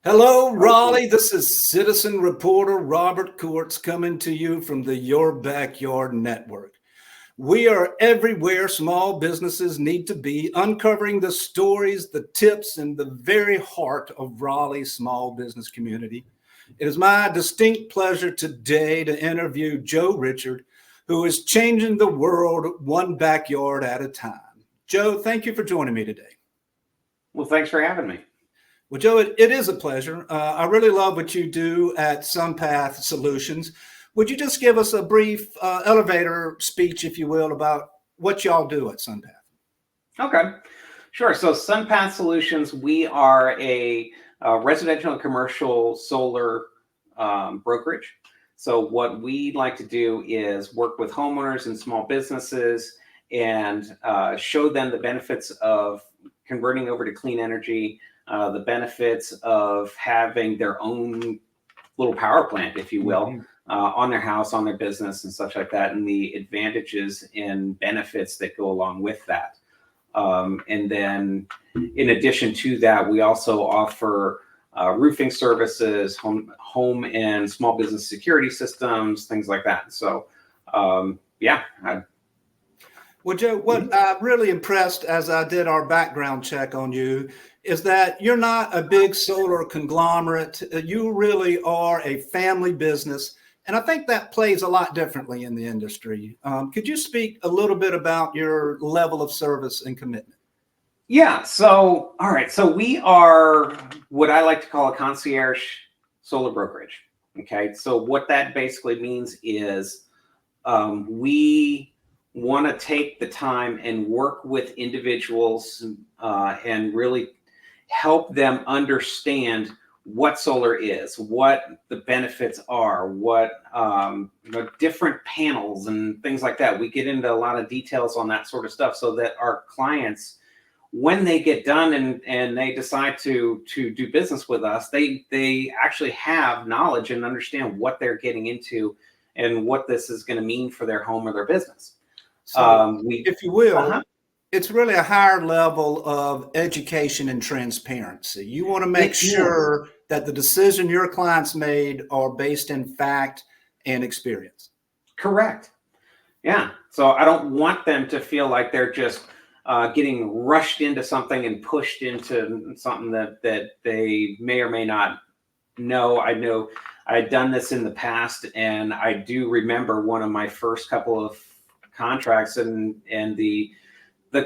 Hello, Okay. Raleigh. This is citizen reporter Robert Courts coming to you from the Your Backyard Network. We are everywhere small businesses need to be, uncovering the stories, the tips, and the very heart of Raleigh's small business community. It is my distinct pleasure today to interview Joe Richard, who is changing the world one backyard at a time. Joe, thank you for joining me today. Well, thanks for having me. Well, Joe, it is a pleasure. I really love what you do at SunPath Solutions. Would you just give us a brief elevator speech, if you will, about what y'all do at SunPath? Okay, sure. So, SunPath Solutions, we are a residential and commercial solar brokerage. So, what we like to do is work with homeowners and small businesses and show them the benefits of converting over to clean energy, the benefits of having their own little power plant, if you will, Mhm. on their house, on their business, and such like that, and the advantages and benefits that go along with that. And then, in addition to that, we also offer roofing services, home and small business security systems, things like that. So, yeah. Well, Joe, what I'm really impressed as I did our background check on you is that you're not a big solar conglomerate. You really are a family business. And I think that plays a lot differently in the industry. Could you speak a little bit about your level of service and commitment? Yeah. So, all right. So, we are what I like to call a concierge solar brokerage. Okay. So, what that basically means is we want to take the time and work with individuals and really help them understand what solar is, what the benefits are, what different panels and things like that. We get into a lot of details on that sort of stuff so that our clients, when they get done and they decide to do business with us, they actually have knowledge and understand what they're getting into and what this is going to mean for their home or their business. So, We if you will, uh-huh. it's really a higher level of education and transparency. You want to make It is sure that the decision your clients made are based in fact and experience. correct. Yeah. So I don't want them to feel like they're just getting rushed into something and pushed into something that they may or may not know. I know I had done this in the past, and I do remember one of my first couple of contracts, and the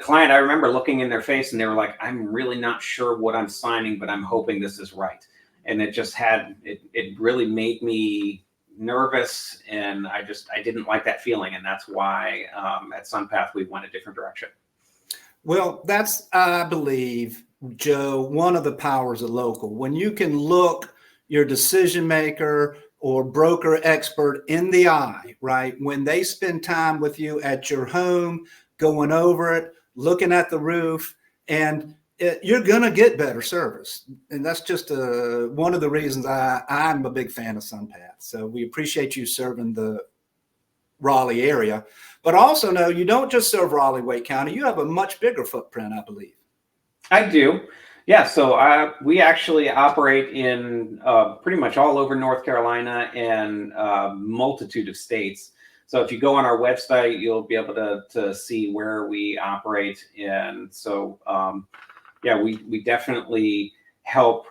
client, I remember looking in their face and they were like, I'm really not sure what I'm signing, but I'm hoping this is right. And it just it really made me nervous, and I didn't like that feeling. And that's why at SunPath, we went a different direction. Well, that's, I believe, Joe, one of the powers of local. When you can look your decision maker or broker expert in the eye, right? When they spend time with you at your home, going over it, looking at the roof, and you're going to get better service. And that's just one of the reasons I'm a big fan of SunPath. So we appreciate you serving the Raleigh area, but also know you don't just serve Raleigh, Wake County. You have a much bigger footprint, I believe. I do. Yeah, so we actually operate in pretty much all over North Carolina and multitude of states. So if you go on our website, you'll be able to see where we operate. And so, yeah, we definitely help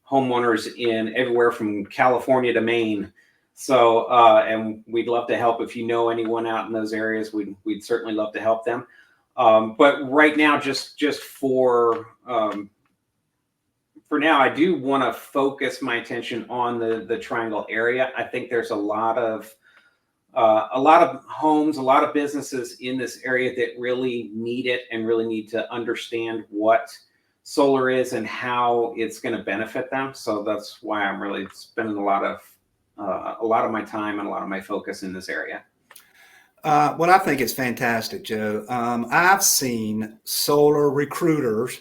homeowners in everywhere from California to Maine. So, and we'd love to help if you know anyone out in those areas. We'd certainly love to help them. But right now, just for now, I do want to focus my attention on the Triangle area. I think there's a lot of homes, a lot of businesses in this area that really need it and really need to understand what solar is and how it's going to benefit them. So that's why I'm really spending a lot of my time and a lot of my focus in this area. What I think is fantastic, Joe. I've seen solar recruiters,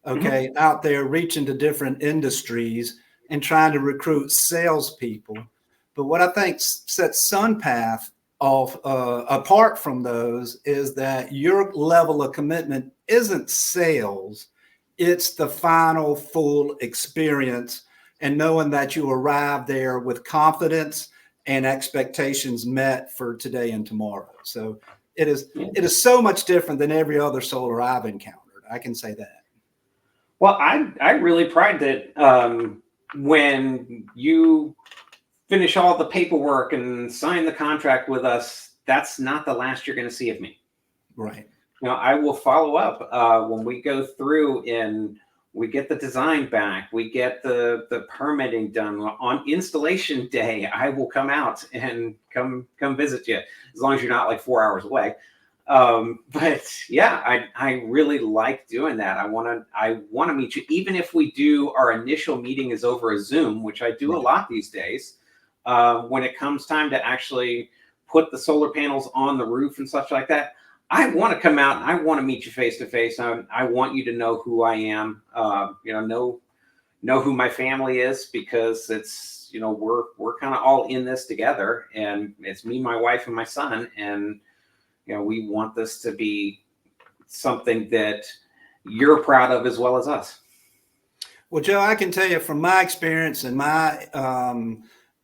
Mhm. okay, out there reaching to different industries and trying to recruit salespeople. But what I think sets SunPath off apart from those is that your level of commitment isn't sales; it's the final full experience and knowing that you arrive there with confidence and expectations met for today and tomorrow. So it is so much different than every other solar I've encountered. I can say that. Well, I really pride that when you finish all the paperwork and sign the contract with us, that's not the last you're going to see of me. Right. You know, I will follow up when we go through and we get the design back, we get the permitting done. On installation day, I will come out and come visit you, as long as you're not like 4 hours away. But yeah, I really like doing that. I want to meet you, even if we do our initial meeting is over a Zoom, which I do a lot these days. When it comes time to actually put the solar panels on the roof and such like that, I want to come out and I want to meet you face to face. I want you to know who I am. Know who my family is, because it's, we're kind of all in this together, and it's me, my wife, and my son, and we want this to be something that you're proud of as well as us. Well, Joe, I can tell you from my experience and my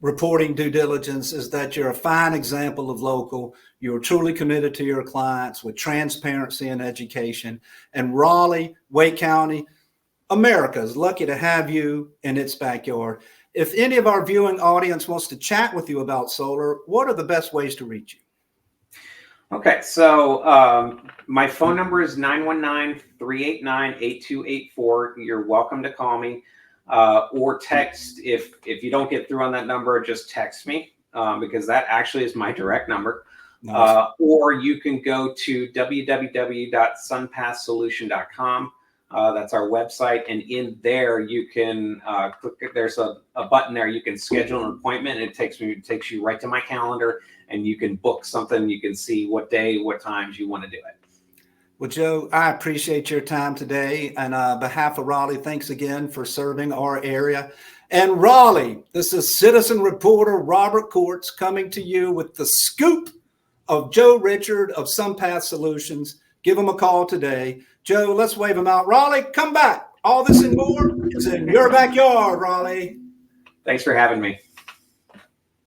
reporting due diligence is that you're a fine example of local. You're truly committed to your clients with transparency and education. And Raleigh, Wake County, America is lucky to have you in its backyard. If any of our viewing audience wants to chat with you about solar, what are the best ways to reach you? Okay, so my phone number is 919-389-8284. You're welcome to call me or text. If you don't get through on that number, just text me because that actually is my direct number. Nice. Or you can go to www.sunpathsolution.com. That's our website, and in there you can click. There's a button there. You can schedule an appointment, and it takes you right to my calendar, and you can book something. You can see what day, what times you want to do it. Well, Joe, I appreciate your time today, and on behalf of Raleigh, thanks again for serving our area. And Raleigh, this is citizen reporter Robert Courts coming to you with the scoop of Joe Richard of SunPath Solutions. Give him a call today. Joe, let's wave him out. Raleigh, come back. All this and more is in your backyard, Raleigh. Thanks for having me.